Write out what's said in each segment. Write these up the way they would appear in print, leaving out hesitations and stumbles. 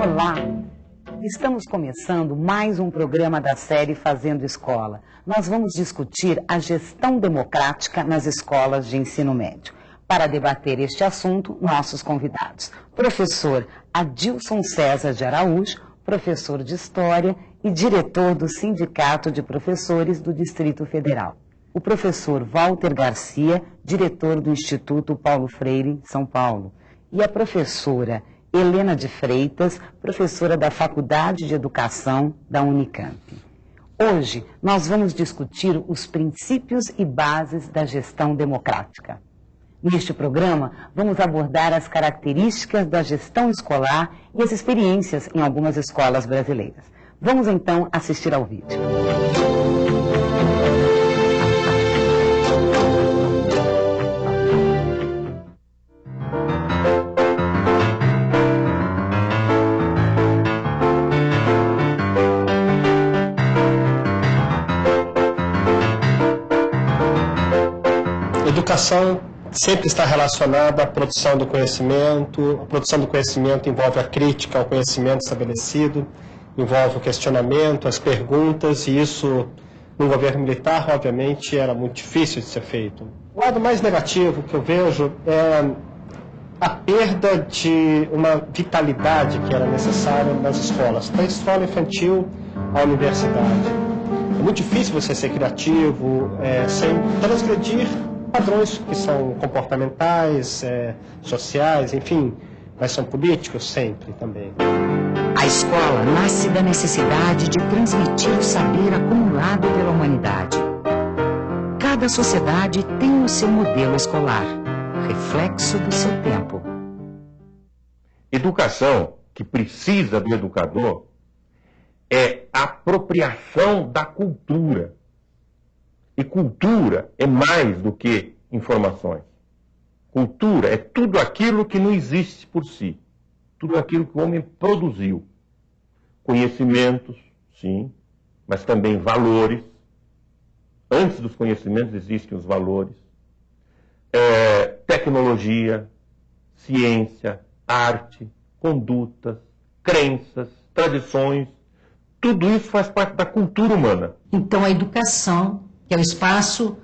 Olá! Estamos começando mais um programa da série Fazendo Escola. Nós vamos discutir a gestão democrática nas escolas de ensino médio. Para debater este assunto, nossos convidados: professor Adilson César de Araújo, professor de História e diretor do Sindicato de Professores do Distrito Federal. O professor Walter Garcia, diretor do Instituto Paulo Freire, São Paulo. E a professora Helena de Freitas, professora da Faculdade de Educação da Unicamp. Hoje, nós vamos discutir os princípios e bases da gestão democrática. Neste programa, vamos abordar as características da gestão escolar e as experiências em algumas escolas brasileiras. Vamos então assistir ao vídeo. Educação sempre está relacionada à produção do conhecimento. A produção do conhecimento envolve a crítica ao conhecimento estabelecido, envolve o questionamento, as perguntas, e isso, no governo militar, obviamente, era muito difícil de ser feito. O lado mais negativo que eu vejo é a perda de uma vitalidade que era necessária nas escolas, da escola infantil à universidade. É muito difícil você ser criativo, sem transgredir padrões que são comportamentais, sociais, enfim, mas são políticos sempre também. A escola nasce da necessidade de transmitir o saber acumulado pela humanidade. Cada sociedade tem o seu modelo escolar, reflexo do seu tempo. Educação que precisa do educador é a apropriação da cultura. E cultura é mais do que informações. Cultura é tudo aquilo que não existe por si. Tudo aquilo que o homem produziu. Conhecimentos, sim, mas também valores. Antes dos conhecimentos existem os valores. Tecnologia, ciência, arte, condutas, crenças, tradições. Tudo isso faz parte da cultura humana. Então a educação, que é o espaço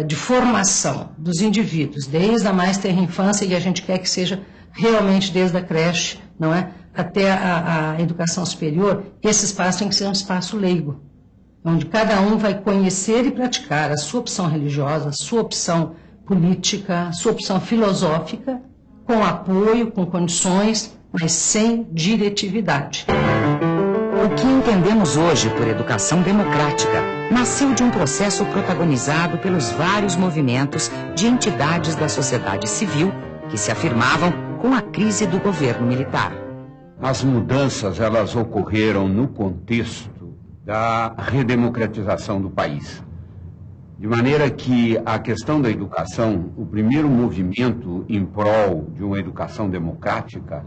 de formação dos indivíduos, desde a mais tenra infância, e a gente quer que seja realmente desde a creche, não é, até a educação superior, esse espaço tem que ser um espaço leigo, onde cada um vai conhecer e praticar a sua opção religiosa, a sua opção política, a sua opção filosófica, com apoio, com condições, mas sem diretividade. O que entendemos hoje por educação democrática nasceu de um processo protagonizado pelos vários movimentos de entidades da sociedade civil que se afirmavam com a crise do governo militar. As mudanças, elas ocorreram no contexto da redemocratização do país. De maneira que a questão da educação, o primeiro movimento em prol de uma educação democrática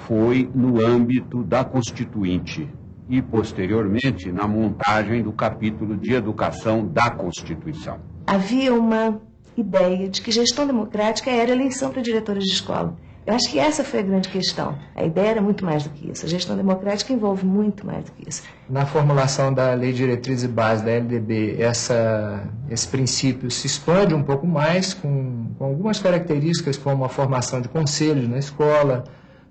foi no âmbito da Constituinte e, posteriormente, na montagem do capítulo de educação da Constituição. Havia uma ideia de que gestão democrática era eleição para diretores de escola. Eu acho que essa foi a grande questão. A ideia era muito mais do que isso. A gestão democrática envolve muito mais do que isso. Na formulação da Lei de Diretriz e Base da LDB, esse princípio se expande um pouco mais, com algumas características, como a formação de conselhos na escola,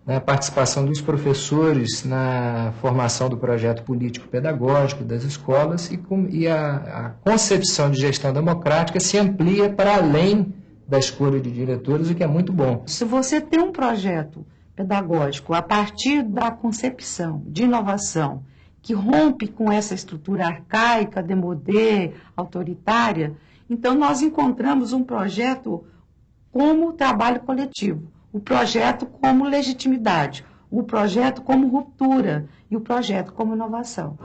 a participação dos professores na formação do projeto político-pedagógico das escolas, e a concepção de gestão democrática se amplia para além da escolha de diretores, o que é muito bom. Se você tem um projeto pedagógico a partir da concepção de inovação, que rompe com essa estrutura arcaica, demodê, autoritária, então nós encontramos um projeto como trabalho coletivo, o projeto como legitimidade, o projeto como ruptura e o projeto como inovação.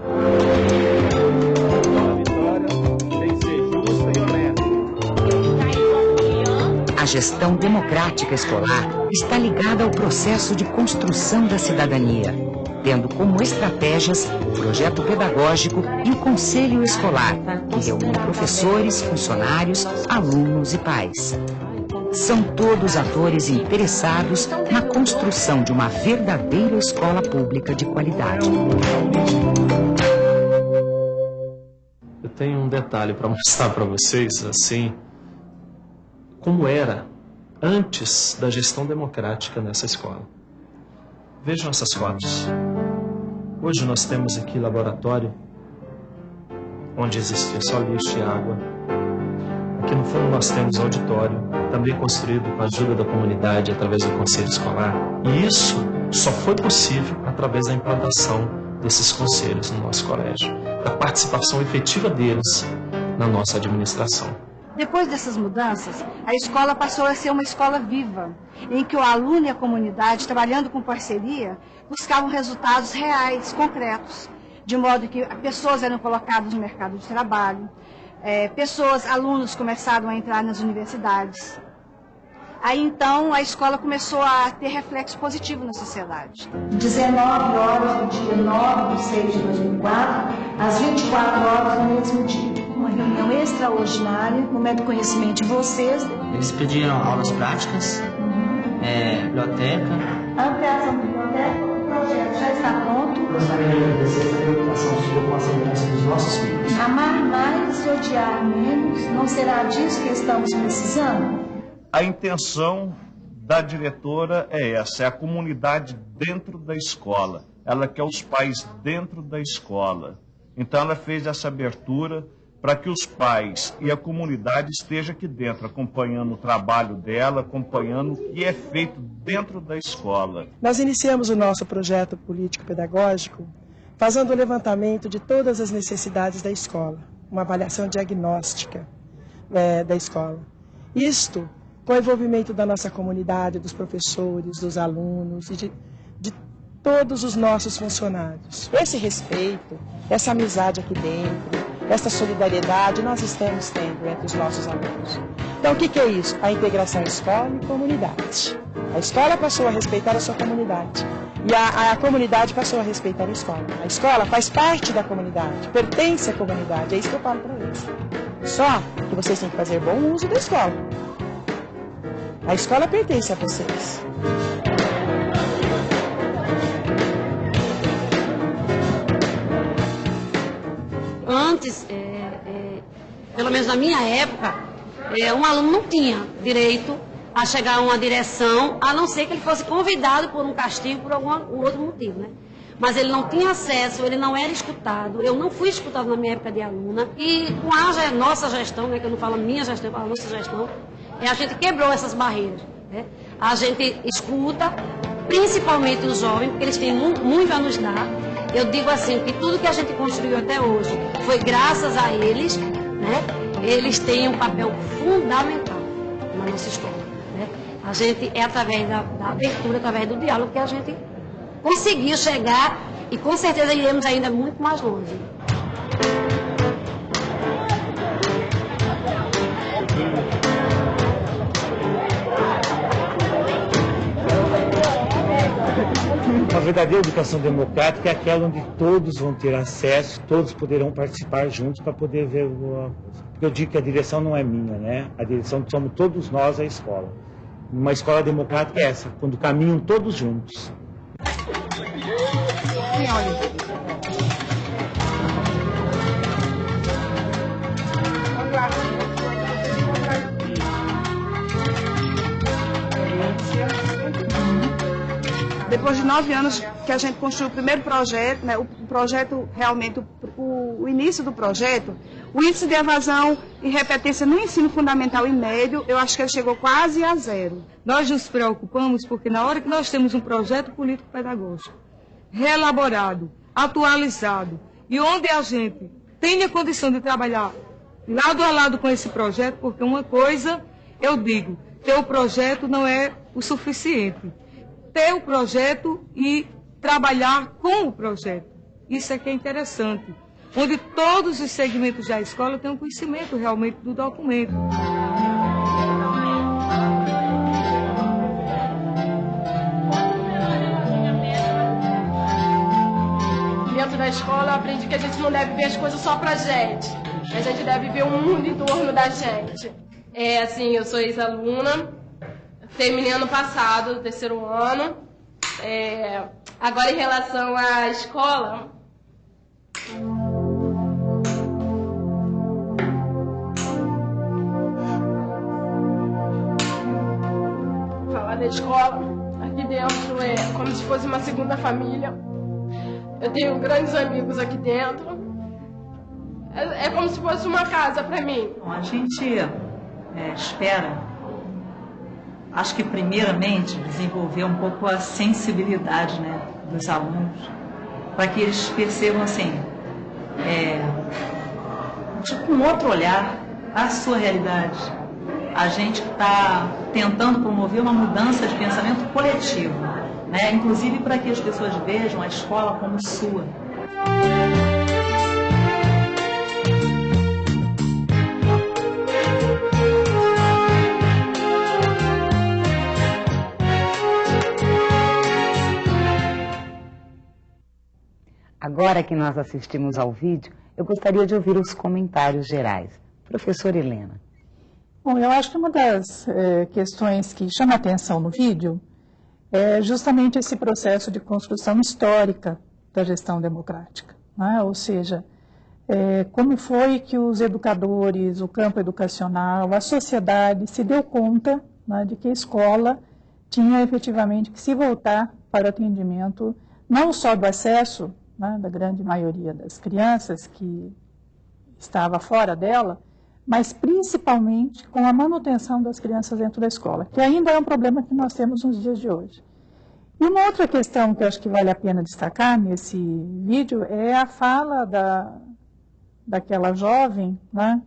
A gestão democrática escolar está ligada ao processo de construção da cidadania, tendo como estratégias o projeto pedagógico e o conselho escolar, que reúne professores, funcionários, alunos e pais. São todos atores interessados na construção de uma verdadeira escola pública de qualidade. Eu tenho um detalhe para mostrar para vocês, assim, como era antes da gestão democrática nessa escola. Vejam essas fotos. Hoje nós temos aqui laboratório, onde existia só lixo e água. Aqui no fundo nós temos auditório, também construído com a ajuda da comunidade, através do conselho escolar. E isso só foi possível através da implantação desses conselhos no nosso colégio, da participação efetiva deles na nossa administração. Depois dessas mudanças, a escola passou a ser uma escola viva, em que o aluno e a comunidade, trabalhando com parceria, buscavam resultados reais, concretos, de modo que pessoas eram colocadas no mercado de trabalho, alunos começaram a entrar nas universidades. Aí então a escola começou a ter reflexo positivo na sociedade. 19 horas no dia 9 de 6 de 2004, às 24 horas no mesmo dia. Uma reunião extraordinária, no método conhecimento de vocês. Eles pediram aulas práticas, biblioteca. A ampliação da biblioteca, o projeto já está pronto. Gostaria de agradecer essa preocupação sua com a segurança dos nossos filhos. Amar mais e odiar menos, não será disso que estamos precisando? A intenção da diretora é essa, é a comunidade dentro da escola. Ela quer os pais dentro da escola. Então ela fez essa abertura para que os pais e a comunidade estejam aqui dentro, acompanhando o trabalho dela, acompanhando o que é feito dentro da escola. Nós iniciamos o nosso projeto político-pedagógico fazendo o levantamento de todas as necessidades da escola, uma avaliação diagnóstica da escola. Isto com o envolvimento da nossa comunidade, dos professores, dos alunos e de todos os nossos funcionários. Esse respeito, essa amizade aqui dentro, essa solidariedade nós estamos tendo entre os nossos alunos. Então o que é isso? A integração escola e comunidade. A escola passou a respeitar a sua comunidade e a comunidade passou a respeitar a escola. A escola faz parte da comunidade, pertence à comunidade, é isso que eu falo para eles. Só que vocês têm que fazer bom uso da escola. A escola pertence a vocês. Antes, pelo menos na minha época, um aluno não tinha direito a chegar a uma direção, a não ser que ele fosse convidado por um castigo, por algum outro motivo, né? Mas ele não tinha acesso, ele não era escutado, eu não fui escutado na minha época de aluna, e com a nossa gestão, né, que eu não falo minha gestão, eu falo nossa gestão, a gente quebrou essas barreiras, né? A gente escuta, principalmente os jovens, porque eles têm muito a nos dar. Eu digo assim, que tudo que a gente construiu até hoje foi graças a eles, né? Eles têm um papel fundamental na nossa escola, né? A gente, é através da abertura, através do diálogo, que a gente conseguiu chegar e com certeza iremos ainda muito mais longe. Uma verdadeira educação democrática é aquela onde todos vão ter acesso, todos poderão participar juntos para poder ver o... Porque eu digo que a direção não é minha, né? A direção somos todos nós, a escola. Uma escola democrática é essa, quando caminham todos juntos. Depois de 9 anos que a gente construiu o primeiro projeto, né, o projeto realmente, o início do projeto, o índice de evasão e repetência no ensino fundamental e médio, eu acho que ele chegou quase a 0. Nós nos preocupamos porque na hora que nós temos um projeto político-pedagógico reelaborado, atualizado, e onde a gente tem a condição de trabalhar lado a lado com esse projeto, porque uma coisa, eu digo, ter o projeto não é o suficiente. Ter o projeto e trabalhar com o projeto. Isso é que é interessante. Onde todos os segmentos da escola têm um conhecimento realmente do documento. Dentro da escola eu aprendi que a gente não deve ver as coisas só pra gente. A gente deve ver o mundo em torno da gente. Assim, eu sou ex-aluna terminei ano passado, terceiro ano. Agora, em relação à escola... Falar da escola, aqui dentro é como se fosse uma segunda família. Eu tenho grandes amigos aqui dentro. É como se fosse uma casa para mim. A gente espera, acho que primeiramente, desenvolver um pouco a sensibilidade, né, dos alunos, para que eles percebam assim, com um outro olhar, a sua realidade. A gente está tentando promover uma mudança de pensamento coletivo, né, inclusive para que as pessoas vejam a escola como sua. Agora que nós assistimos ao vídeo, eu gostaria de ouvir os comentários gerais. Professora Helena. Bom, eu acho que uma das questões que chama a atenção no vídeo é justamente esse processo de construção histórica da gestão democrática, né? Ou seja, como foi que os educadores, o campo educacional, a sociedade se deu conta, né, de que a escola tinha efetivamente que se voltar para o atendimento não só do acesso, né, da grande maioria das crianças que estava fora dela, mas principalmente com a manutenção das crianças dentro da escola, que ainda é um problema que nós temos nos dias de hoje. E uma outra questão que eu acho que vale a pena destacar nesse vídeo é a fala daquela jovem, né,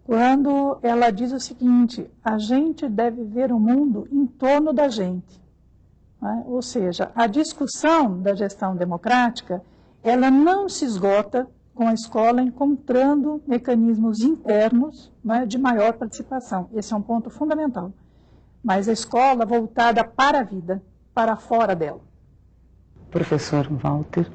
quando ela diz o seguinte: a gente deve ver o mundo em torno da gente. Né? Ou seja, a discussão da gestão democrática, ela não se esgota com a escola encontrando mecanismos internos, né, de maior participação. Esse é um ponto fundamental. Mas a escola voltada para a vida, para fora dela. Professor Walter.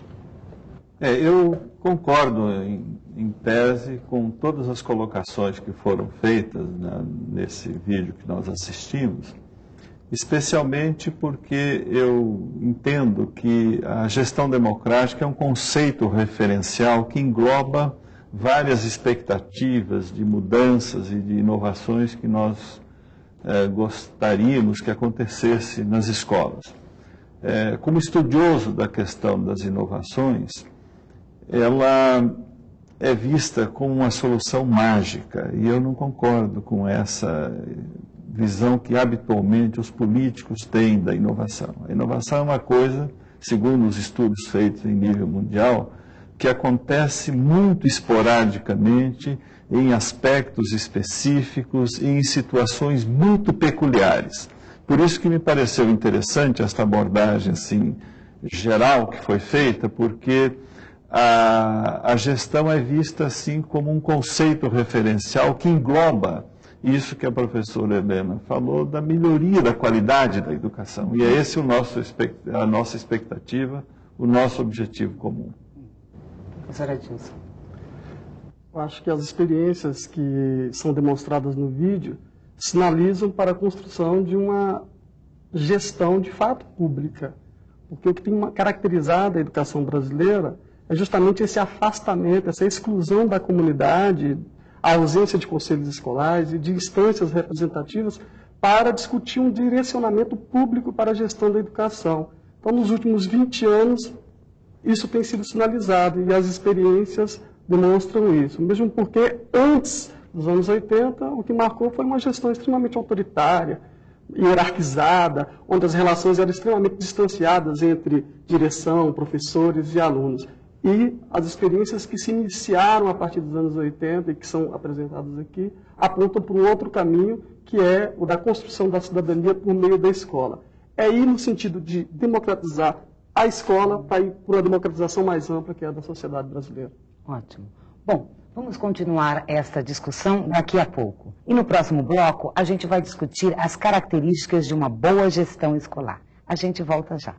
Eu concordo em tese com todas as colocações que foram feitas, né, nesse vídeo que nós assistimos, especialmente porque eu entendo que a gestão democrática é um conceito referencial que engloba várias expectativas de mudanças e de inovações que nós gostaríamos que acontecesse nas escolas. Como estudioso da questão das inovações, ela é vista como uma solução mágica, e eu não concordo com essa visão que habitualmente os políticos têm da inovação. A inovação é uma coisa, segundo os estudos feitos em nível mundial, que acontece muito esporadicamente, em aspectos específicos e em situações muito peculiares. Por isso que me pareceu interessante esta abordagem assim, geral que foi feita, porque a gestão é vista assim como um conceito referencial que engloba isso que a professora Helena falou, da melhoria da qualidade da educação. E é esse a nossa expectativa, o nosso objetivo comum. Professora Dilson. Eu acho que as experiências que são demonstradas no vídeo sinalizam para a construção de uma gestão de fato pública. Porque o que tem caracterizado a educação brasileira é justamente esse afastamento, essa exclusão da comunidade, a ausência de conselhos escolares e de instâncias representativas para discutir um direcionamento público para a gestão da educação. Então, nos últimos 20 anos, isso tem sido sinalizado e as experiências demonstram isso. Mesmo porque, antes dos anos 80, o que marcou foi uma gestão extremamente autoritária, hierarquizada, onde as relações eram extremamente distanciadas entre direção, professores e alunos. E as experiências que se iniciaram a partir dos anos 80 e que são apresentadas aqui, apontam para um outro caminho, que é o da construção da cidadania por meio da escola. É ir no sentido de democratizar a escola para ir por uma democratização mais ampla, que é a da sociedade brasileira. Ótimo. Bom, vamos continuar esta discussão daqui a pouco. E no próximo bloco, a gente vai discutir as características de uma boa gestão escolar. A gente volta já.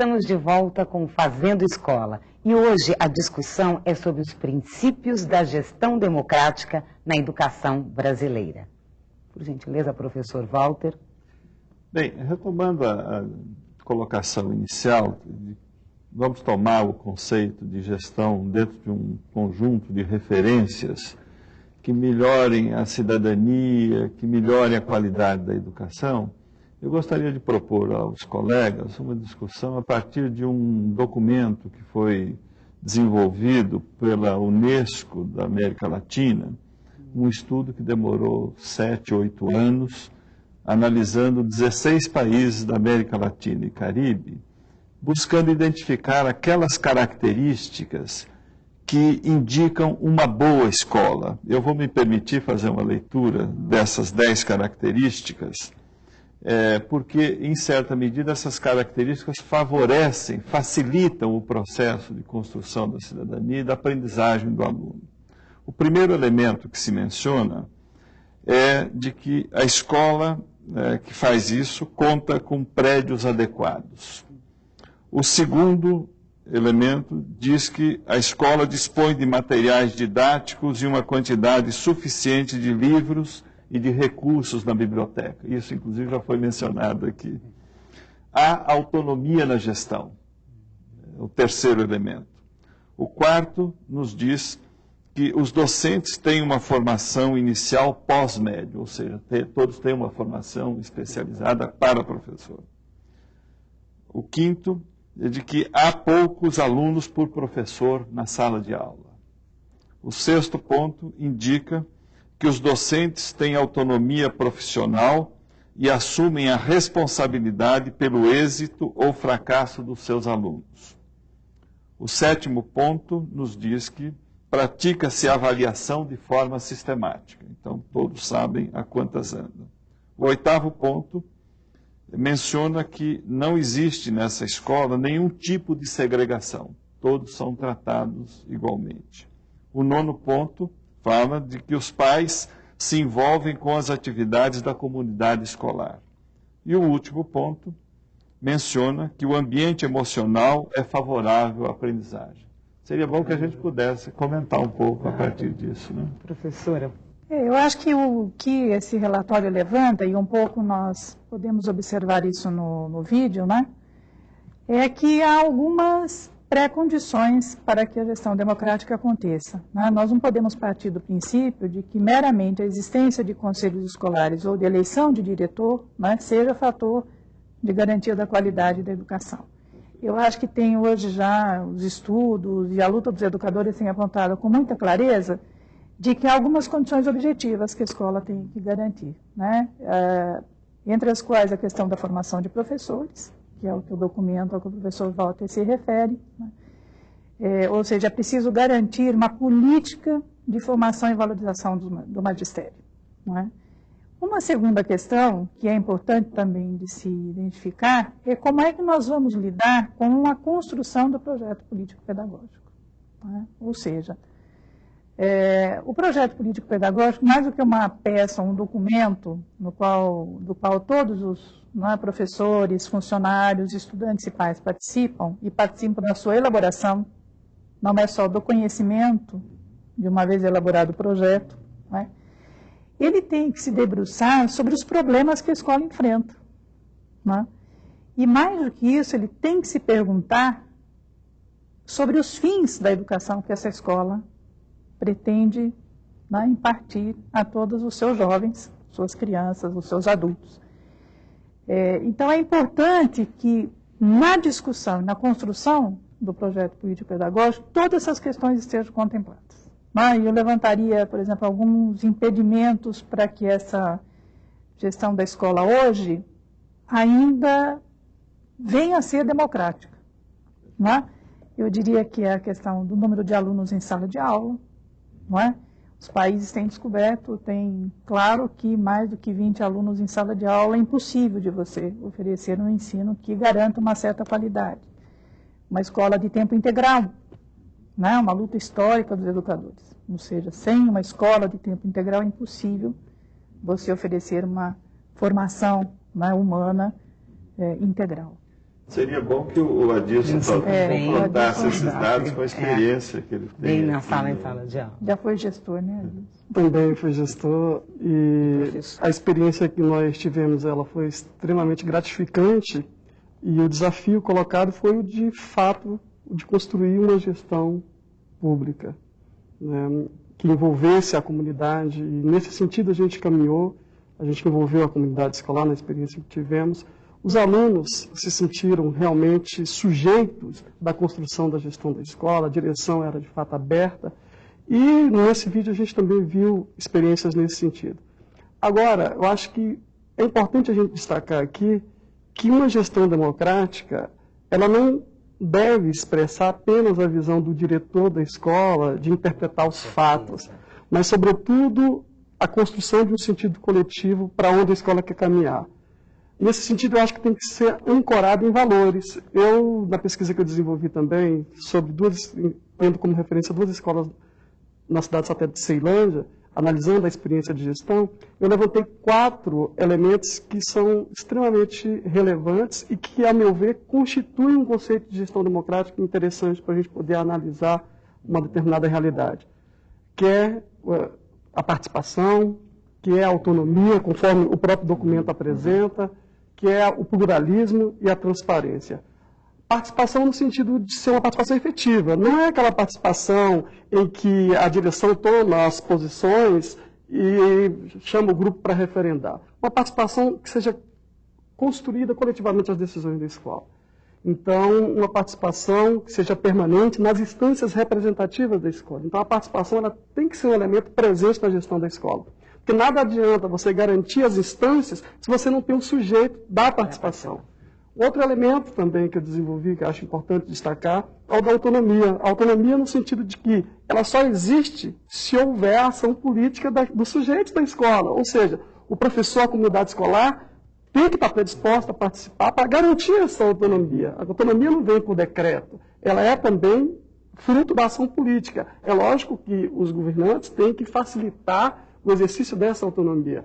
Estamos de volta com Fazendo Escola e hoje a discussão é sobre os princípios da gestão democrática na educação brasileira. Por gentileza, professor Walter. Bem, retomando a colocação inicial, vamos tomar o conceito de gestão dentro de um conjunto de referências que melhorem a cidadania, que melhorem a qualidade da educação. Eu gostaria de propor aos colegas uma discussão a partir de um documento que foi desenvolvido pela Unesco da América Latina, um estudo que demorou 7, 8 anos, analisando 16 países da América Latina e Caribe, buscando identificar aquelas características que indicam uma boa escola. Eu vou me permitir fazer uma leitura dessas 10 características, porque, em certa medida, essas características favorecem, facilitam o processo de construção da cidadania e da aprendizagem do aluno. O primeiro elemento que se menciona é de que a escola que faz isso conta com prédios adequados. O segundo elemento diz que a escola dispõe de materiais didáticos e uma quantidade suficiente de livros e de recursos na biblioteca. Isso, inclusive, já foi mencionado aqui. Há autonomia na gestão, o terceiro elemento. O quarto nos diz que os docentes têm uma formação inicial pós-médio, ou seja, todos têm uma formação especializada para professor. O quinto é de que há poucos alunos por professor na sala de aula. O sexto ponto indica que os docentes têm autonomia profissional e assumem a responsabilidade pelo êxito ou fracasso dos seus alunos. O sétimo ponto nos diz que pratica-se a avaliação de forma sistemática. Então, todos sabem a quantas andam. O oitavo ponto menciona que não existe nessa escola nenhum tipo de segregação. Todos são tratados igualmente. O nono ponto fala de que os pais se envolvem com as atividades da comunidade escolar. E o último ponto menciona que o ambiente emocional é favorável à aprendizagem. Seria bom que a gente pudesse comentar um pouco a partir disso, né? Professora. Eu acho que o que esse relatório levanta, e um pouco nós podemos observar isso no vídeo, né? É que há algumas pré-condições para que a gestão democrática aconteça, né? Nós não podemos partir do princípio de que meramente a existência de conselhos escolares ou de eleição de diretor, né, seja fator de garantia da qualidade da educação. Eu acho que tem hoje já os estudos e a luta dos educadores têm apontado com muita clareza de que há algumas condições objetivas que a escola tem que garantir, né? Entre as quais a questão da formação de professores, que é o que o documento ao que o professor Walter se refere, né? Ou seja, é preciso garantir uma política de formação e valorização do magistério, não é? Uma segunda questão, que é importante também de se identificar, é como é que nós vamos lidar com a construção do projeto político-pedagógico, né? Ou seja, o projeto político-pedagógico, mais do que uma peça, um documento do qual todos os professores, funcionários, estudantes e pais participam, e participam da sua elaboração, não é só do conhecimento, de uma vez elaborado o projeto, né? Ele tem que se debruçar sobre os problemas que a escola enfrenta, né? E mais do que isso, ele tem que se perguntar sobre os fins da educação que essa escola pretende, né, impartir a todos os seus jovens, suas crianças, os seus adultos. Então é importante que na discussão, na construção do projeto político-pedagógico, todas essas questões estejam contempladas. Eu levantaria, por exemplo, alguns impedimentos para que essa gestão da escola hoje ainda venha a ser democrática, né? Eu diria que é a questão do número de alunos em sala de aula, não é? Os países têm descoberto, claro que mais do que 20 alunos em sala de aula é impossível de você oferecer um ensino que garanta uma certa qualidade. Uma escola de tempo integral, né? Uma luta histórica dos educadores. Ou seja, sem uma escola de tempo integral é impossível você oferecer uma formação, né, humana integral. Seria bom que o Adilson confrontasse esses dados com a experiência que ele tem. Bem na sala de aula. Já foi gestor, né, Adilson? Também fui gestor e a experiência que nós tivemos, ela foi extremamente gratificante e o desafio colocado foi o de fato de construir uma gestão pública, né, que envolvesse a comunidade e nesse sentido a gente caminhou, a gente envolveu a comunidade escolar na experiência que tivemos. Os alunos se sentiram realmente sujeitos da construção da gestão da escola, a direção era de fato aberta e nesse vídeo a gente também viu experiências nesse sentido. Agora, eu acho que é importante a gente destacar aqui que uma gestão democrática, ela não deve expressar apenas a visão do diretor da escola, de interpretar os fatos, mas, sobretudo, a construção de um sentido coletivo para onde a escola quer caminhar. Nesse sentido, eu acho que tem que ser ancorado em valores. Eu, na pesquisa que eu desenvolvi também, sobre tendo como referência 2 escolas na cidade satélite de Ceilândia, analisando a experiência de gestão, eu levantei 4 elementos que são extremamente relevantes e que, a meu ver, constituem um conceito de gestão democrática interessante para a gente poder analisar uma determinada realidade, que é a participação, que é a autonomia, conforme o próprio documento apresenta, que é o pluralismo e a transparência. Participação no sentido de ser uma participação efetiva, não é aquela participação em que a direção toma as posições e chama o grupo para referendar. Uma participação que seja construída coletivamente as decisões da escola. Então, uma participação que seja permanente nas instâncias representativas da escola. Então, a participação ela tem que ser um elemento presente na gestão da escola. Porque nada adianta você garantir as instâncias se você não tem um sujeito da participação. Outro elemento também que eu desenvolvi, que eu acho importante destacar, é o da autonomia. A autonomia no sentido de que ela só existe se houver a ação política dos sujeitos da escola. Ou seja, o professor, a comunidade escolar, tem que estar predisposta a participar para garantir essa autonomia. A autonomia não vem por decreto, ela é também fruto da ação política. É lógico que os governantes têm que facilitar o exercício dessa autonomia.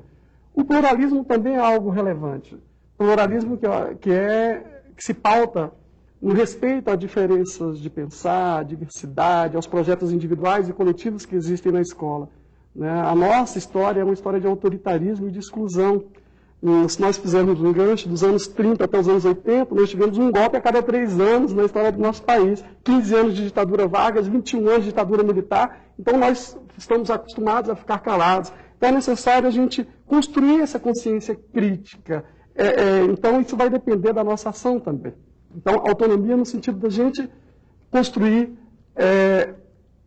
O pluralismo também é algo relevante. Pluralismo que se pauta no respeito a diferenças de pensar, diversidade, aos projetos individuais e coletivos que existem na escola. Né? A nossa história é uma história de autoritarismo e de exclusão. Se nós fizermos um gancho dos anos 30 até os anos 80, nós tivemos um golpe a cada 3 anos na história do nosso país. 15 anos de ditadura Vargas, 21 anos de ditadura militar. Então nós estamos acostumados a ficar calados. Então é necessário a gente construir essa consciência crítica. Então, isso vai depender da nossa ação também. Então, autonomia no sentido da gente construir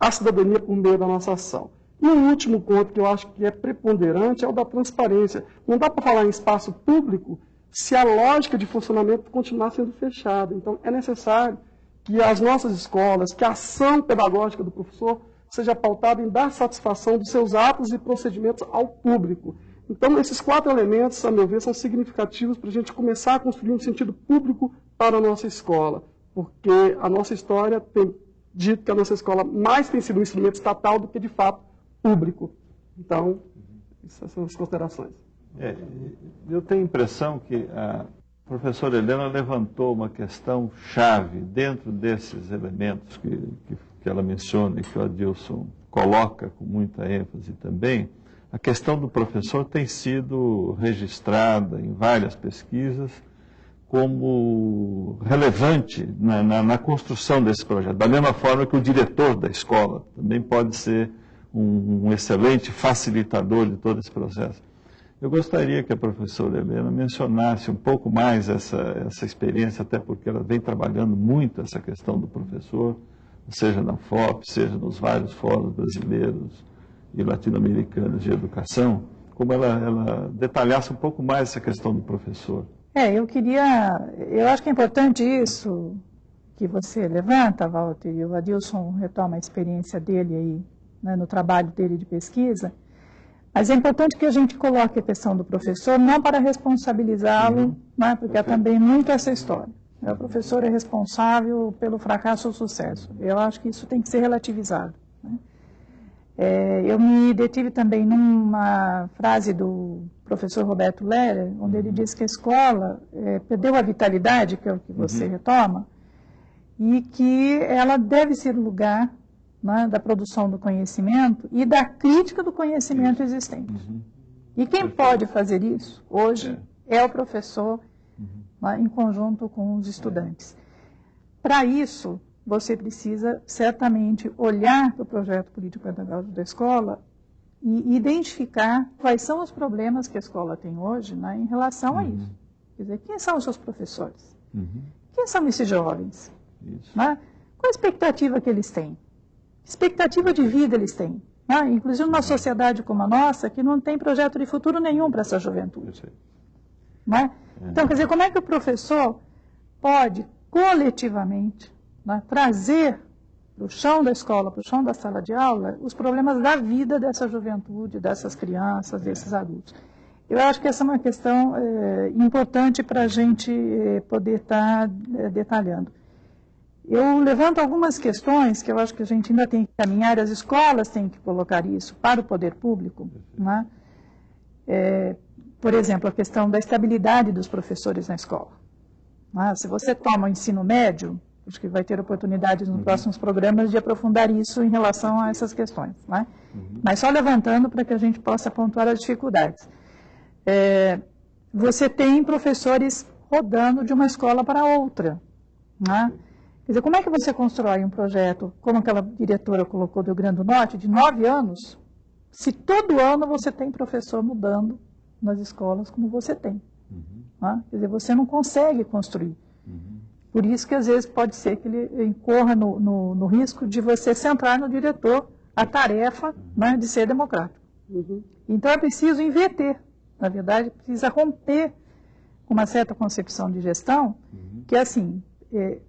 a cidadania por meio da nossa ação. E o último ponto que eu acho que é preponderante é o da transparência. Não dá para falar em espaço público se a lógica de funcionamento continuar sendo fechada. Então, é necessário que as nossas escolas, que a ação pedagógica do professor seja pautada em dar satisfação dos seus atos e procedimentos ao público. Então, esses 4 elementos, a meu ver, são significativos para a gente começar a construir um sentido público para a nossa escola, porque a nossa história tem dito que a nossa escola mais tem sido um instrumento estatal do que, de fato, público. Então, essas são as considerações. Eu tenho a impressão que a professora Helena levantou uma questão chave dentro desses elementos que ela menciona e que o Adilson coloca com muita ênfase também. A questão do professor tem sido registrada em várias pesquisas como relevante na construção desse projeto. Da mesma forma que o diretor da escola também pode ser um excelente facilitador de todo esse processo. Eu gostaria que a professora Helena mencionasse um pouco mais essa experiência, até porque ela vem trabalhando muito essa questão do professor, seja na FOP, seja nos vários fóruns brasileiros e latino-americanos de educação, como ela detalhasse um pouco mais essa questão do professor. Eu acho que é importante isso que você levanta, Walter, e o Adilson retoma a experiência dele aí, né, no trabalho dele de pesquisa, mas é importante que a gente coloque a questão do professor não para responsabilizá-lo, né, porque é também muito essa história. O professor é responsável pelo fracasso ou sucesso. Eu acho que isso tem que ser relativizado. Eu me detive também numa frase do professor Roberto Lehrer, onde ele diz que a escola perdeu a vitalidade, que é o que você retoma, e que ela deve ser o lugar, né, da produção do conhecimento e da crítica do conhecimento existente. E quem pode fazer isso hoje é o professor, né, em conjunto com os estudantes. Para isso, você precisa certamente olhar para o projeto político-pedagógico da escola e identificar quais são os problemas que a escola tem hoje, né, em relação a isso. Quer dizer, quem são os seus professores? Quem são esses jovens? Né? Qual a expectativa que eles têm? Que expectativa de vida eles têm? Né? Inclusive numa sociedade como a nossa, que não tem projeto de futuro nenhum para essa juventude. Né? Então, quer dizer, como é que o professor pode, coletivamente, né, trazer para o chão da escola, para o chão da sala de aula, os problemas da vida dessa juventude, dessas crianças, desses adultos? Eu acho que essa é uma questão importante para a gente poder estar detalhando. Eu levanto algumas questões que eu acho que a gente ainda tem que caminhar, as escolas têm que colocar isso para o poder público, né? Por exemplo, a questão da estabilidade dos professores na escola. Né? Se você toma o ensino médio, acho que vai ter oportunidades nos próximos programas de aprofundar isso em relação a essas questões. Né? Mas só levantando para que a gente possa pontuar as dificuldades. Você tem professores rodando de uma escola para outra. Né? Quer dizer, como é que você constrói um projeto, como aquela diretora colocou do Rio Grande do Norte, de 9 anos, se todo ano você tem professor mudando nas escolas como você tem? Né? Quer dizer, você não consegue construir. Por isso que às vezes pode ser que ele incorra no risco de você centrar no diretor a tarefa, né, de ser democrático. Então é preciso inverter. Na verdade, precisa romper com uma certa concepção de gestão, que é assim,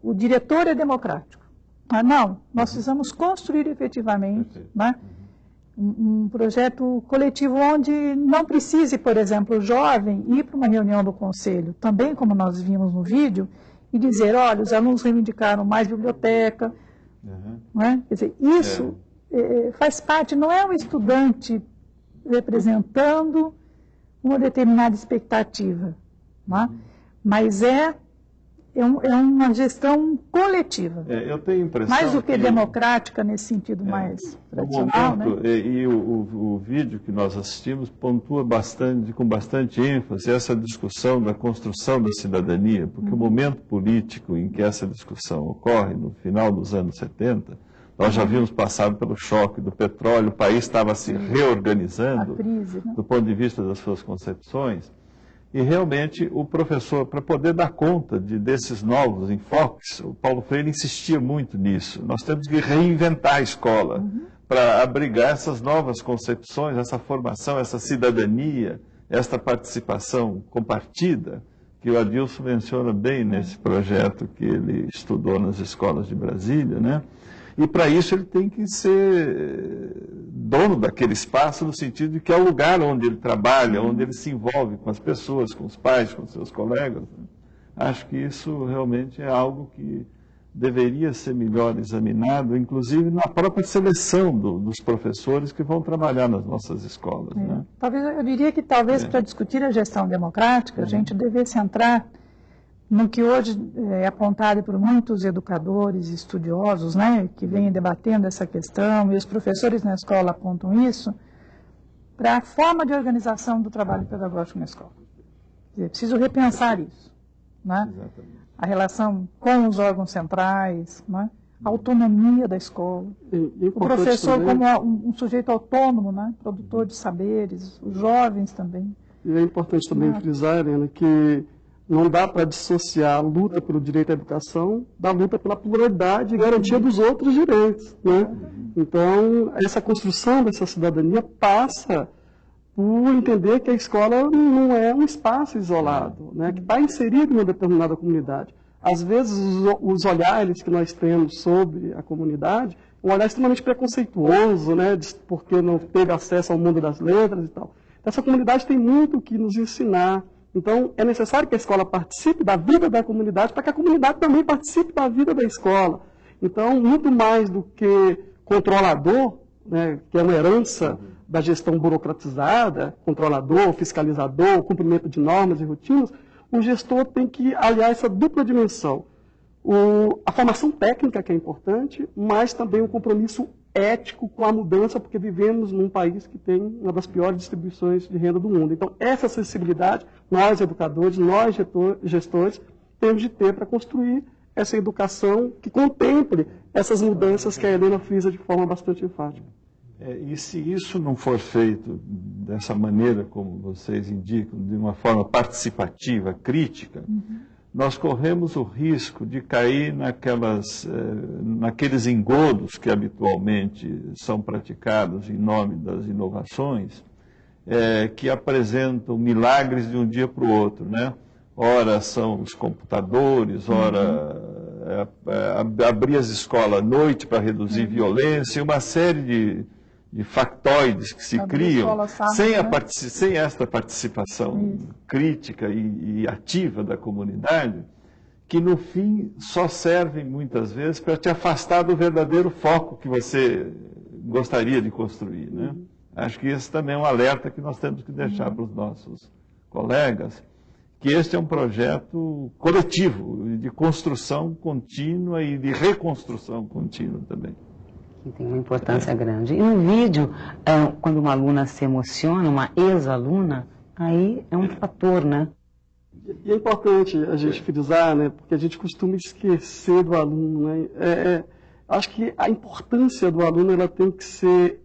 o diretor é democrático. Mas não, nós precisamos construir efetivamente, né, um projeto coletivo onde não precise, por exemplo, o jovem ir para uma reunião do conselho, também como nós vimos no vídeo, e dizer, olha, os alunos reivindicaram mais biblioteca. Né? Quer dizer, isso faz parte, não é um estudante representando uma determinada expectativa, né? Mas é uma gestão coletiva. Eu tenho a impressão mais do que democrática nesse sentido mais tradicional. Momento, né? E o vídeo que nós assistimos pontua com bastante ênfase essa discussão da construção da cidadania, porque o momento político em que essa discussão ocorre, no final dos anos 70, nós já havíamos passado pelo choque do petróleo, o país estava se reorganizando, crise, né? Do ponto de vista das suas concepções. E realmente o professor, para poder dar conta desses novos enfoques, o Paulo Freire insistia muito nisso. Nós temos que reinventar a escola para abrigar essas novas concepções, essa formação, essa cidadania, esta participação compartida, que o Adilson menciona bem nesse projeto que ele estudou nas escolas de Brasília, né? E para isso ele tem que ser dono daquele espaço, no sentido de que é o lugar onde ele trabalha, onde ele se envolve com as pessoas, com os pais, com seus colegas. Né? Acho que isso realmente é algo que deveria ser melhor examinado, inclusive na própria seleção dos professores que vão trabalhar nas nossas escolas. Né? Eu diria que talvez para discutir a gestão democrática, a gente devesse entrar no que hoje é apontado por muitos educadores e estudiosos, né, que vêm debatendo essa questão, e os professores na escola apontam isso, para a forma de organização do trabalho pedagógico na escola. É preciso repensar isso. Né? A relação com os órgãos centrais, né? A autonomia da escola, o professor também, como um sujeito autônomo, né? Produtor de saberes, os jovens também. E é importante também frisar, Helena, que não dá para dissociar a luta pelo direito à educação da luta pela pluralidade e garantia dos outros direitos. Né? Então, essa construção dessa cidadania passa por entender que a escola não é um espaço isolado, né? Que está inserido em uma determinada comunidade. Às vezes, os olhares que nós temos sobre a comunidade, um olhar extremamente preconceituoso, né? Porque não teve acesso ao mundo das letras e tal. Essa comunidade tem muito o que nos ensinar. Então, é necessário que a escola participe da vida da comunidade para que a comunidade também participe da vida da escola. Então, muito mais do que controlador, né, que é uma herança da gestão burocratizada, controlador, fiscalizador, cumprimento de normas e rotinas, o gestor tem que aliar essa dupla dimensão. A formação técnica, que é importante, mas também o compromisso ético com a mudança, porque vivemos num país que tem uma das piores distribuições de renda do mundo. Então, essa sensibilidade, nós educadores, nós gestores, temos de ter para construir essa educação que contemple essas mudanças que a Helena frisa de forma bastante enfática. E se isso não for feito dessa maneira, como vocês indicam, de uma forma participativa, crítica, nós corremos o risco de cair naqueles engodos que habitualmente são praticados em nome das inovações, que apresentam milagres de um dia para o outro, né? Ora são os computadores, ora abrir as escolas à noite para reduzir violência, uma série de factoides que se criam sem esta participação crítica e ativa da comunidade, que no fim só servem muitas vezes para te afastar do verdadeiro foco que você gostaria de construir, né? Acho que esse também é um alerta que nós temos que deixar para os nossos colegas, que este é um projeto coletivo, de construção contínua e de reconstrução contínua também. Que tem uma importância grande. E no vídeo, quando uma aluna se emociona, uma ex-aluna, aí é um fator, né? E é importante a gente frisar, né, porque a gente costuma esquecer do aluno, né? Acho que a importância do aluno ela tem que ser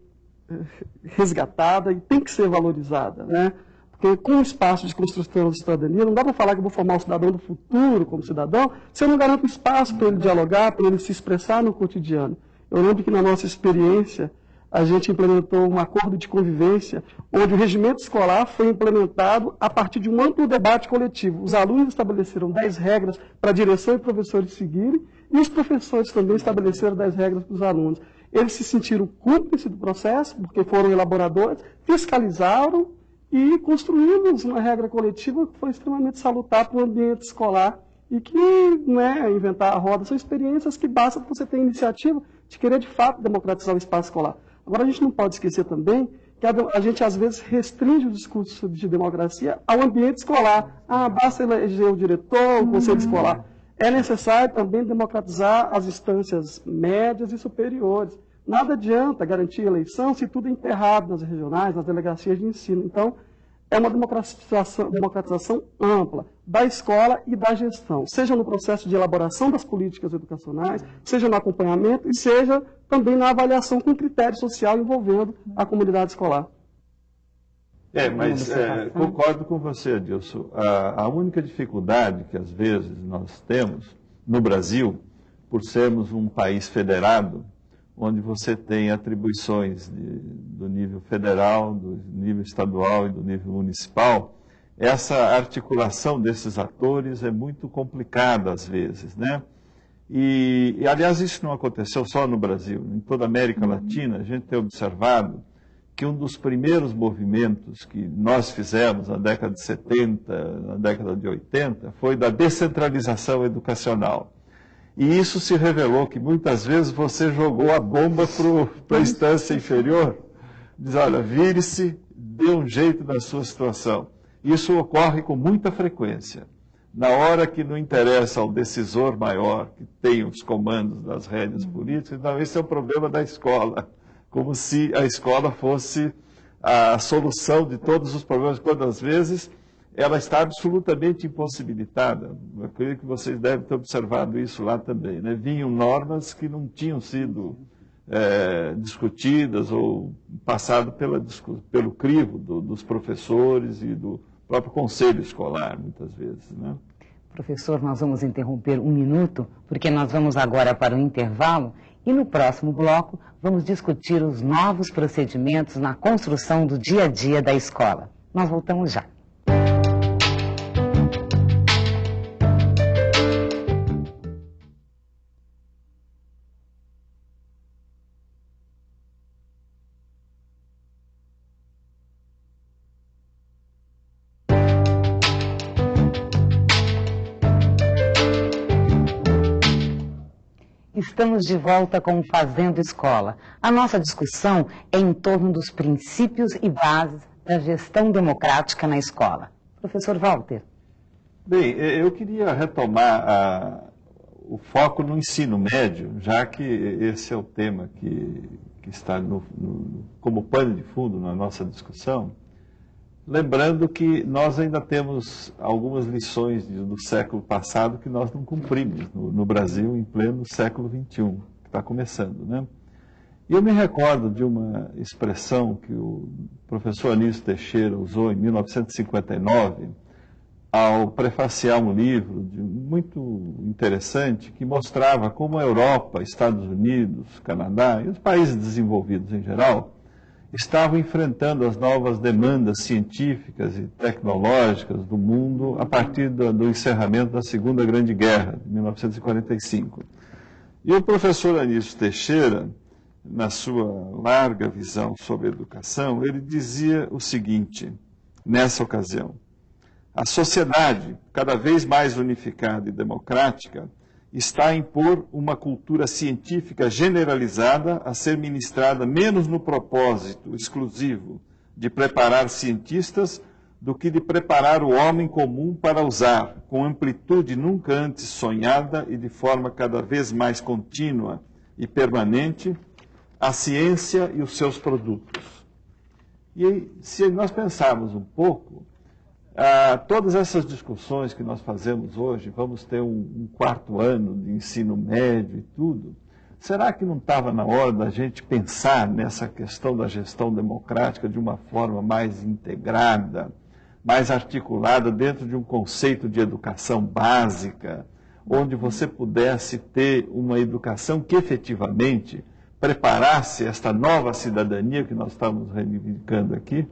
resgatada e tem que ser valorizada, né? Porque com o espaço de construção de cidadania, não dá para falar que eu vou formar o cidadão do futuro como cidadão, se eu não garanto espaço para ele dialogar, para ele se expressar no cotidiano. Eu lembro que na nossa experiência, a gente implementou um acordo de convivência, onde o regimento escolar foi implementado a partir de um amplo debate coletivo. Os alunos estabeleceram 10 regras para a direção e professores seguirem, e os professores também estabeleceram 10 regras para os alunos. Eles se sentiram cúmplices do processo, porque foram elaboradores, fiscalizaram e construímos uma regra coletiva que foi extremamente salutar para o ambiente escolar e que não é inventar a roda, são experiências que basta para você ter iniciativa de querer de fato democratizar o espaço escolar. Agora a gente não pode esquecer também que a gente às vezes restringe o discurso de democracia ao ambiente escolar. Basta eleger o diretor, o conselho escolar. É necessário também democratizar as instâncias médias e superiores. Nada adianta garantir eleição se tudo é enterrado nas regionais, nas delegacias de ensino. Então, é uma democratização ampla da escola e da gestão, seja no processo de elaboração das políticas educacionais, seja no acompanhamento e seja também na avaliação com critério social envolvendo a comunidade escolar. Mas concordo com você, Adilson. A única dificuldade que às vezes nós temos no Brasil, por sermos um país federado, onde você tem atribuições do nível federal, do nível estadual e do nível municipal, essa articulação desses atores é muito complicada às vezes, né? E aliás, isso não aconteceu só no Brasil. Em toda a América Latina, a gente tem observado que um dos primeiros movimentos que nós fizemos na década de 70, na década de 80, foi da descentralização educacional. E isso se revelou que muitas vezes você jogou a bomba para a instância inferior, diz, olha, vire-se, dê um jeito na sua situação. Isso ocorre com muita frequência. Na hora que não interessa ao decisor maior, que tem os comandos das rédeas políticas, então esse é o problema da escola, como se a escola fosse a solução de todos os problemas, quando às vezes ela está absolutamente impossibilitada. Eu creio que vocês devem ter observado isso lá também, né? Vinham normas que não tinham sido discutidas ou passado pelo crivo dos professores e do próprio conselho escolar, muitas vezes, né? Professor, nós vamos interromper um minuto, porque nós vamos agora para o intervalo e no próximo bloco vamos discutir os novos procedimentos na construção do dia a dia da escola. Nós voltamos já. Estamos de volta com o Fazendo Escola. A nossa discussão é em torno dos princípios e bases da gestão democrática na escola. Professor Walter. Bem, eu queria retomar o foco no ensino médio, já que esse é o tema que está como pano de fundo na nossa discussão, lembrando que nós ainda temos algumas lições do século passado que nós não cumprimos no Brasil em pleno século XXI, que está começando, né? E eu me recordo de uma expressão que o professor Anísio Teixeira usou em 1959, ao prefaciar um livro muito interessante que mostrava como a Europa, Estados Unidos, Canadá e os países desenvolvidos em geral estavam enfrentando as novas demandas científicas e tecnológicas do mundo a partir do encerramento da Segunda Grande Guerra, de 1945. E o professor Anísio Teixeira, na sua larga visão sobre a educação, ele dizia o seguinte, nessa ocasião: a sociedade, cada vez mais unificada e democrática, está a impor uma cultura científica generalizada a ser ministrada menos no propósito exclusivo de preparar cientistas do que de preparar o homem comum para usar, com amplitude nunca antes sonhada e de forma cada vez mais contínua e permanente, a ciência e os seus produtos. E se nós pensarmos um pouco, todas essas discussões que nós fazemos hoje, vamos ter um quarto ano de ensino médio e tudo, será que não estava na hora da gente pensar nessa questão da gestão democrática de uma forma mais integrada, mais articulada dentro de um conceito de educação básica, onde você pudesse ter uma educação que efetivamente preparasse esta nova cidadania que nós estamos reivindicando aqui?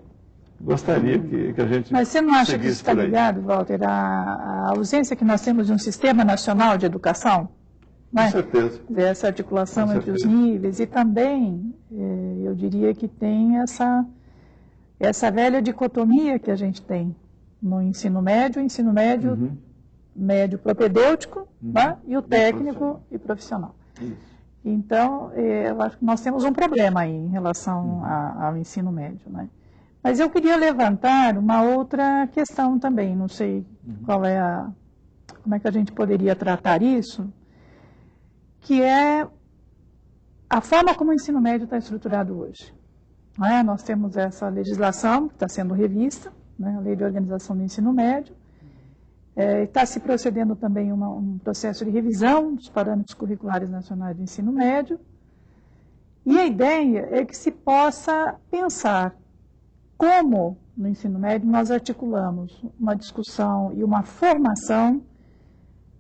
Gostaria que a gente. Mas você não acha que isso está ligado, Walter, à ausência que nós temos de um sistema nacional de educação? Com certeza. Essa articulação entre os níveis. E também, eu diria que tem essa velha dicotomia que a gente tem no ensino médio, médio propedêutico, né? E o técnico e profissional. Isso. Então, eu acho que nós temos um problema aí em relação ao ensino médio, né? Mas eu queria levantar uma outra questão também, não sei como é que a gente poderia tratar isso, que é a forma como o ensino médio está estruturado hoje. Não é? Nós temos essa legislação que está sendo revista, né, a Lei de Organização do Ensino Médio, está se procedendo também um processo de revisão dos parâmetros curriculares nacionais do ensino médio, e a ideia é que se possa pensar como, no ensino médio, nós articulamos uma discussão e uma formação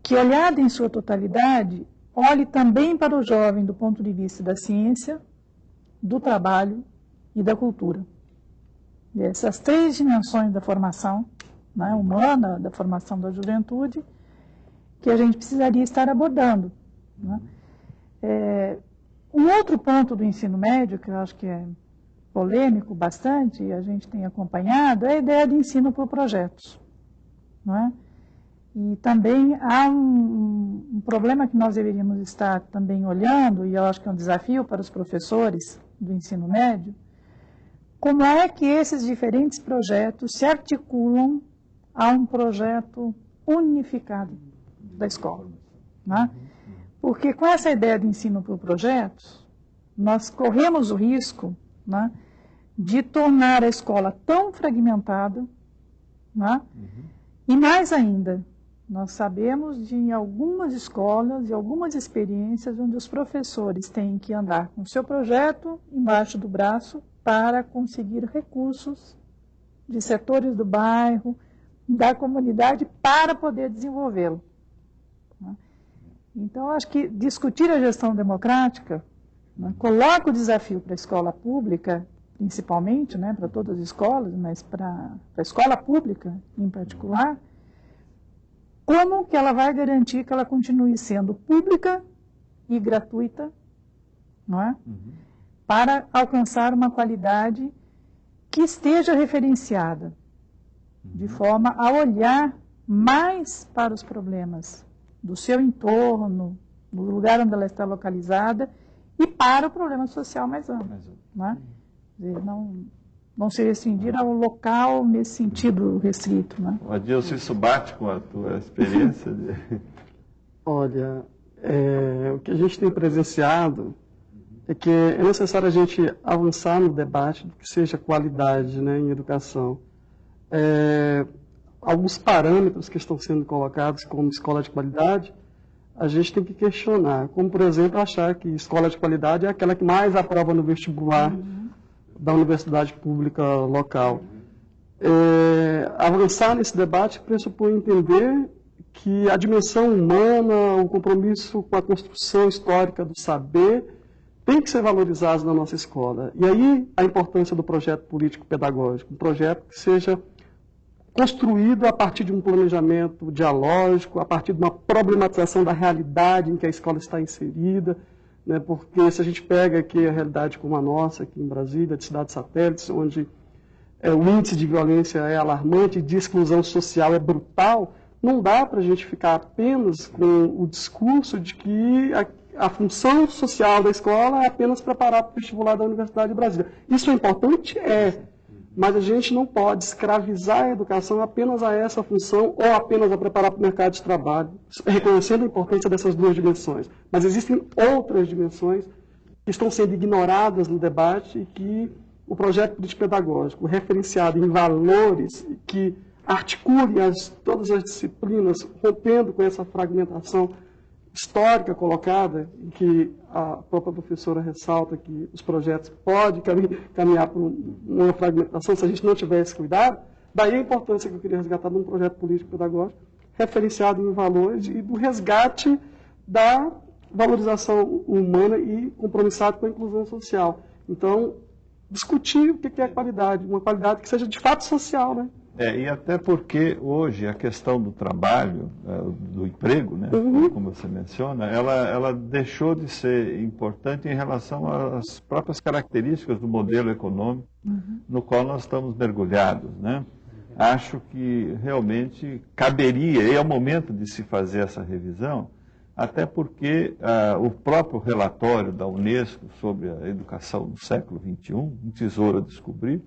que, olhada em sua totalidade, olhe também para o jovem do ponto de vista da ciência, do trabalho e da cultura. E essas três dimensões da formação, né, humana, da formação da juventude, que a gente precisaria estar abordando. Né? Um outro ponto do ensino médio, que eu acho que é polêmico bastante, e a gente tem acompanhado, é a ideia de ensino por projetos. Não é? E também há um problema que nós deveríamos estar também olhando, e eu acho que é um desafio para os professores do ensino médio, como é que esses diferentes projetos se articulam a um projeto unificado da escola. Né? Porque com essa ideia de ensino por projetos, nós corremos o risco, né, de tornar a escola tão fragmentada, né, e mais ainda, nós sabemos de algumas escolas e algumas experiências onde os professores têm que andar com o seu projeto embaixo do braço para conseguir recursos de setores do bairro, da comunidade, para poder desenvolvê-lo. Né? Então, acho que discutir a gestão democrática, né, coloca o desafio para a escola pública, principalmente, né, para todas as escolas, mas para a escola pública em particular, como que ela vai garantir que ela continue sendo pública e gratuita, não é? Para alcançar uma qualidade que esteja referenciada, de forma a olhar mais para os problemas do seu entorno, no lugar onde ela está localizada e para o problema social mais amplo. Né? Não se restringir ao local nesse sentido restrito. Né? Adilson, isso bate com a tua experiência? Olha, o que a gente tem presenciado é que é necessário a gente avançar no debate do que seja qualidade, né, em educação. Alguns parâmetros que estão sendo colocados como escola de qualidade, a gente tem que questionar, como, por exemplo, achar que escola de qualidade é aquela que mais aprova no vestibular da universidade pública local. Avançar nesse debate pressupõe entender que a dimensão humana, o compromisso com a construção histórica do saber, tem que ser valorizado na nossa escola. E aí a importância do projeto político-pedagógico, um projeto que seja construído a partir de um planejamento dialógico, a partir de uma problematização da realidade em que a escola está inserida, né? Porque se a gente pega aqui a realidade como a nossa, aqui em Brasília, de cidades satélites, onde o índice de violência é alarmante, de exclusão social é brutal, não dá para a gente ficar apenas com o discurso de que a função social da escola é apenas preparar para o vestibular da Universidade de Brasília. Isso é importante? Mas a gente não pode escravizar a educação apenas a essa função ou apenas a preparar para o mercado de trabalho, reconhecendo a importância dessas duas dimensões. Mas existem outras dimensões que estão sendo ignoradas no debate e que o projeto político-pedagógico, referenciado em valores que articule todas as disciplinas, rompendo com essa fragmentação histórica colocada, em que a própria professora ressalta que os projetos podem caminhar por uma fragmentação se a gente não tiver esse cuidado. Daí a importância que eu queria resgatar de um projeto político-pedagógico referenciado em valores e do resgate da valorização humana e compromissado com a inclusão social. Então, discutir o que é qualidade, uma qualidade que seja de fato social, né? E até porque hoje a questão do trabalho, do emprego, né, como você menciona, ela deixou de ser importante em relação às próprias características do modelo econômico no qual nós estamos mergulhados, né? Acho que realmente caberia, e é o momento de se fazer essa revisão, até porque o próprio relatório da Unesco sobre a educação do século XXI, um tesouro a descobrir,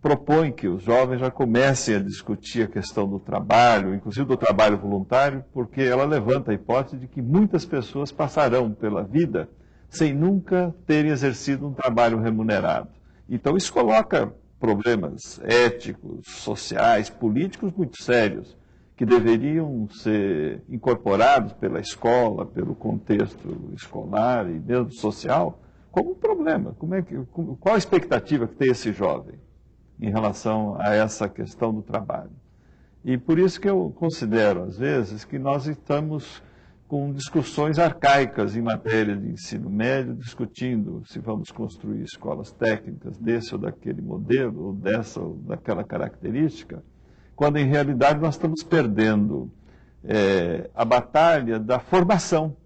propõe que os jovens já comecem a discutir a questão do trabalho, inclusive do trabalho voluntário, porque ela levanta a hipótese de que muitas pessoas passarão pela vida sem nunca terem exercido um trabalho remunerado. Então isso coloca problemas éticos, sociais, políticos muito sérios, que deveriam ser incorporados pela escola, pelo contexto escolar e mesmo social, como um problema. Qual a expectativa que tem esse jovem em relação a essa questão do trabalho? E por isso que eu considero, às vezes, que nós estamos com discussões arcaicas em matéria de ensino médio, discutindo se vamos construir escolas técnicas desse ou daquele modelo, ou dessa ou daquela característica, quando em realidade nós estamos perdendo a batalha da formação,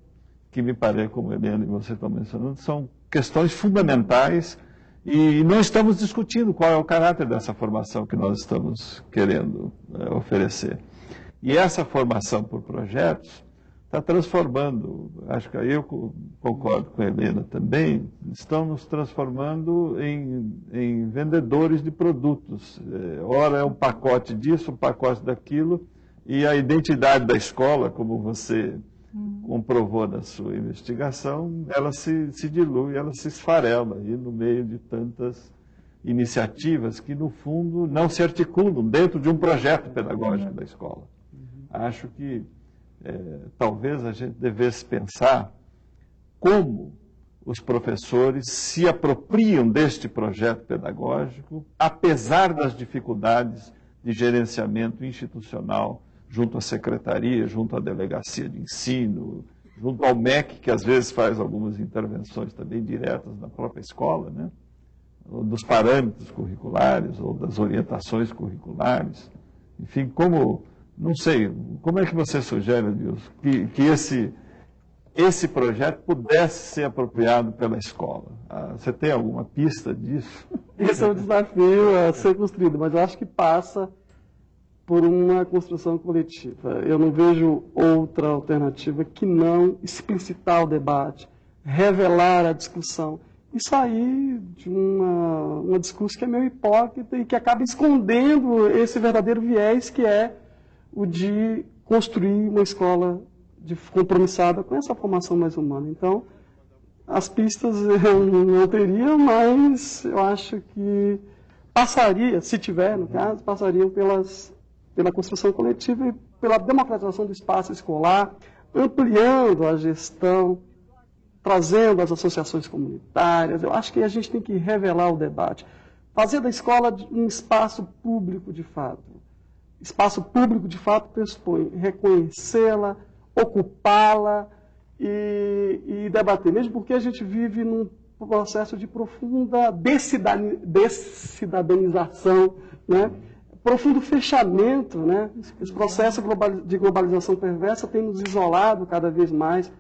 que me parece, como Helena e você estão mencionando, são questões fundamentais. E não estamos discutindo qual é o caráter dessa formação que nós estamos querendo oferecer. E essa formação por projetos está transformando, acho que eu concordo com a Helena também, estão nos transformando em vendedores de produtos. Ora é um pacote disso, um pacote daquilo, e a identidade da escola, como você comprovou na sua investigação, ela se dilui, ela se esfarela aí no meio de tantas iniciativas que, no fundo, não se articulam dentro de um projeto pedagógico da escola. Acho que talvez a gente devesse pensar como os professores se apropriam deste projeto pedagógico, apesar das dificuldades de gerenciamento institucional junto à secretaria, junto à delegacia de ensino, junto ao MEC, que às vezes faz algumas intervenções também diretas na própria escola, né? Dos parâmetros curriculares ou das orientações curriculares. Enfim, não sei, como é que você sugere, Adilson, que esse projeto pudesse ser apropriado pela escola? Você tem alguma pista disso? Esse é um desafio a ser construído, mas eu acho que passa por uma construção coletiva. Eu não vejo outra alternativa que não explicitar o debate, revelar a discussão e sair de um discurso que é meio hipócrita e que acaba escondendo esse verdadeiro viés que é o de construir uma escola compromissada com essa formação mais humana. Então, as pistas eu não teria, mas eu acho que passaria, se tiver, no caso, passariam pela construção coletiva e pela democratização do espaço escolar, ampliando a gestão, trazendo as associações comunitárias. Eu acho que a gente tem que revelar o debate, fazer da escola um espaço público de fato. Espaço público de fato pressupõe reconhecê-la, ocupá-la e debater, mesmo porque a gente vive num processo de profunda descidadanização, né? Profundo fechamento, né? Esse processo de globalização perversa tem nos isolado cada vez mais.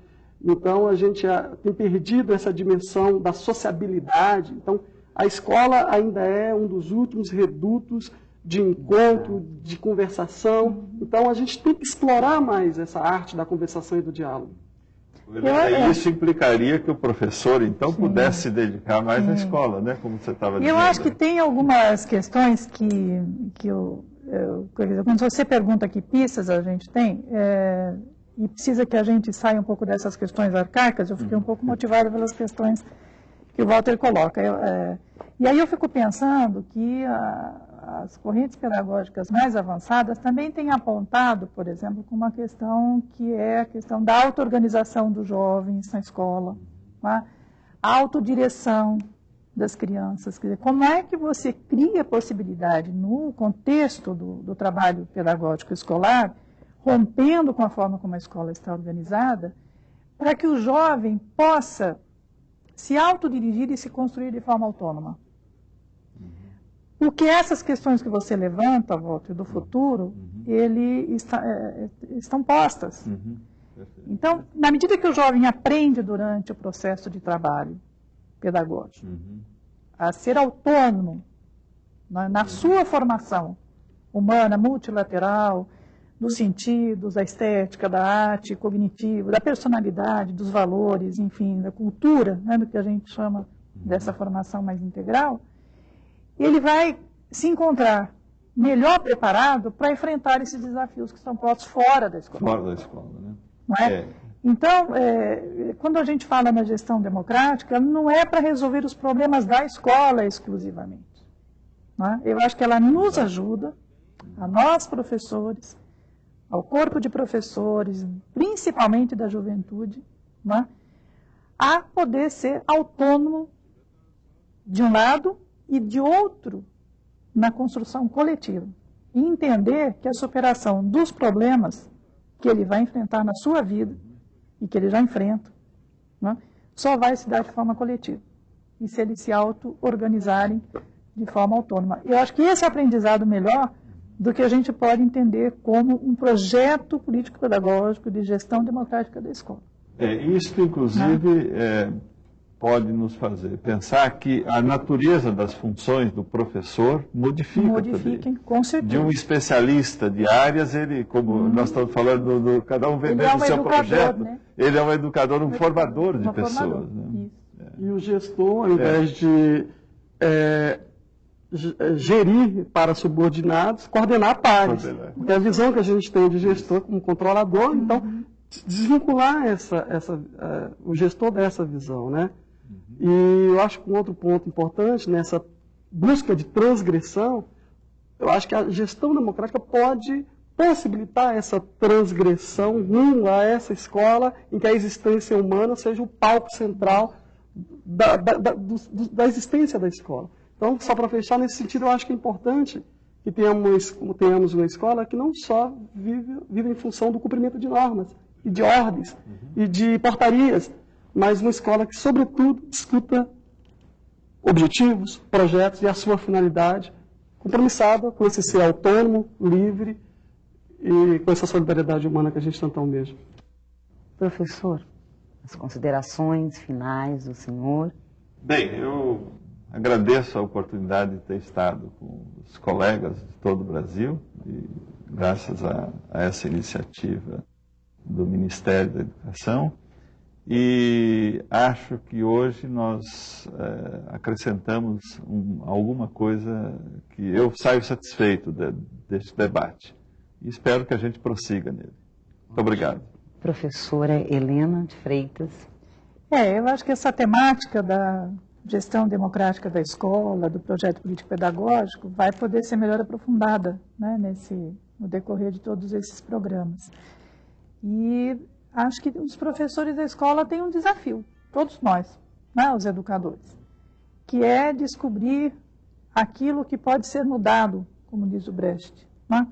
Então, a gente tem perdido essa dimensão da sociabilidade. Então, a escola ainda é um dos últimos redutos de encontro, de conversação. Então, a gente tem que explorar mais essa arte da conversação e do diálogo. Isso implicaria que o professor, então, pudesse se dedicar mais à escola, né? Como você estava dizendo. Eu acho que tem algumas questões quando você pergunta que pistas a gente tem, e precisa que a gente saia um pouco dessas questões arcaicas, eu fiquei um pouco motivada pelas questões que o Walter coloca. E aí eu fico pensando que as correntes pedagógicas mais avançadas também têm apontado, por exemplo, com uma questão que é a questão da auto-organização dos jovens na escola, tá? A autodireção das crianças. Quer dizer, como é que você cria a possibilidade, no contexto do trabalho pedagógico escolar, rompendo com a forma como a escola está organizada, para que o jovem possa se autodirigir e se construir de forma autônoma. Porque essas questões que você levanta, Walter, do futuro, estão postas. Então, na medida que o jovem aprende durante o processo de trabalho pedagógico a ser autônomo na sua formação humana, multilateral, dos sentidos, da estética, da arte, cognitivo, da personalidade, dos valores, enfim, da cultura, né, do que a gente chama dessa formação mais integral, ele vai se encontrar melhor preparado para enfrentar esses desafios que estão postos fora da escola. Fora da escola, né? Não é? Então, quando a gente fala na gestão democrática, não é para resolver os problemas da escola exclusivamente. Não é? Eu acho que ela nos ajuda, a nós professores, ao corpo de professores, principalmente da juventude, não é? A poder ser autônomo de um lado e de outro na construção coletiva. E entender que a superação dos problemas que ele vai enfrentar na sua vida e que ele já enfrenta, né, só vai se dar de forma coletiva. E se eles se auto-organizarem de forma autônoma. Eu acho que esse é o aprendizado melhor do que a gente pode entender como um projeto político-pedagógico de gestão democrática da escola. Isso, inclusive, pode nos fazer pensar que a natureza das funções do professor modifica também. Com certeza. De um especialista de áreas, ele, como nós estamos falando, cada um vendendo o seu projeto, né? Ele é um educador, um formador de pessoas. Né? E o gestor, ao invés de gerir para subordinados, coordenar pares. Porque a visão que a gente tem de gestor como controlador, então, desvincular o gestor dessa visão, né? E eu acho que um outro ponto importante nessa busca de transgressão, eu acho que a gestão democrática pode possibilitar essa transgressão rumo a essa escola em que a existência humana seja o palco central da existência da escola. Então, só para fechar, nesse sentido, eu acho que é importante que tenhamos uma escola que não só vive em função do cumprimento de normas e de ordens e de portarias, mas uma escola que, sobretudo, discuta objetivos, projetos e a sua finalidade, compromissada com esse ser autônomo, livre e com essa solidariedade humana que a gente tanto almeja. Professor, as considerações finais do senhor. Bem, eu agradeço a oportunidade de ter estado com os colegas de todo o Brasil e graças a essa iniciativa do Ministério da Educação. E acho que hoje nós acrescentamos alguma coisa que eu saio satisfeito deste debate. E espero que a gente prossiga nele. Muito obrigado. Professora Helena de Freitas. Eu acho que essa temática da gestão democrática da escola, do projeto político-pedagógico, vai poder ser melhor aprofundada, né, no decorrer de todos esses programas. E acho que os professores da escola têm um desafio, todos nós, né, os educadores, que é descobrir aquilo que pode ser mudado, como diz o Brecht. Né?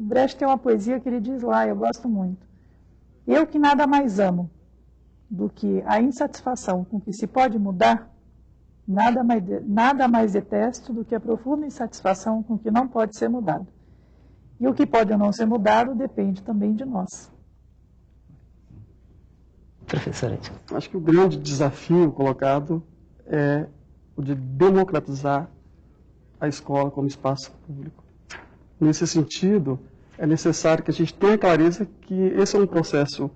Brecht tem uma poesia que ele diz lá, eu gosto muito. Eu que nada mais amo do que a insatisfação com que se pode mudar, nada mais detesto do que a profunda insatisfação com que não pode ser mudado. E o que pode ou não ser mudado depende também de nós. Professora. Acho que o grande desafio colocado é o de democratizar a escola como espaço público. Nesse sentido, é necessário que a gente tenha clareza que esse é um processo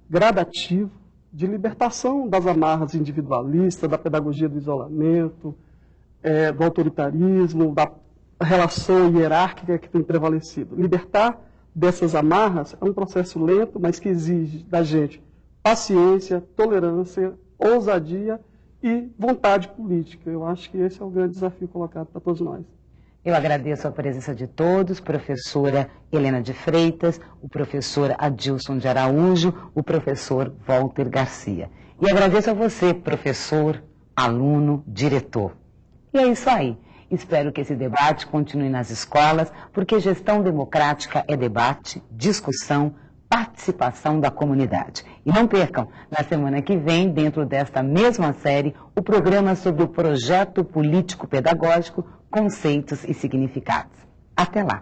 gradativo de libertação das amarras individualistas, da pedagogia do isolamento, do autoritarismo, da relação hierárquica que tem prevalecido. Libertar dessas amarras é um processo lento, mas que exige da gente paciência, tolerância, ousadia e vontade política. Eu acho que esse é o grande desafio colocado para todos nós. Eu agradeço a presença de todos, professora Helena de Freitas, o professor Adilson de Araújo, o professor Walter Garcia. E agradeço a você, professor, aluno, diretor. E é isso aí. Espero que esse debate continue nas escolas, porque gestão democrática é debate, discussão, participação da comunidade. E não percam, na semana que vem, dentro desta mesma série, o programa sobre o projeto político-pedagógico, conceitos e significados. Até lá!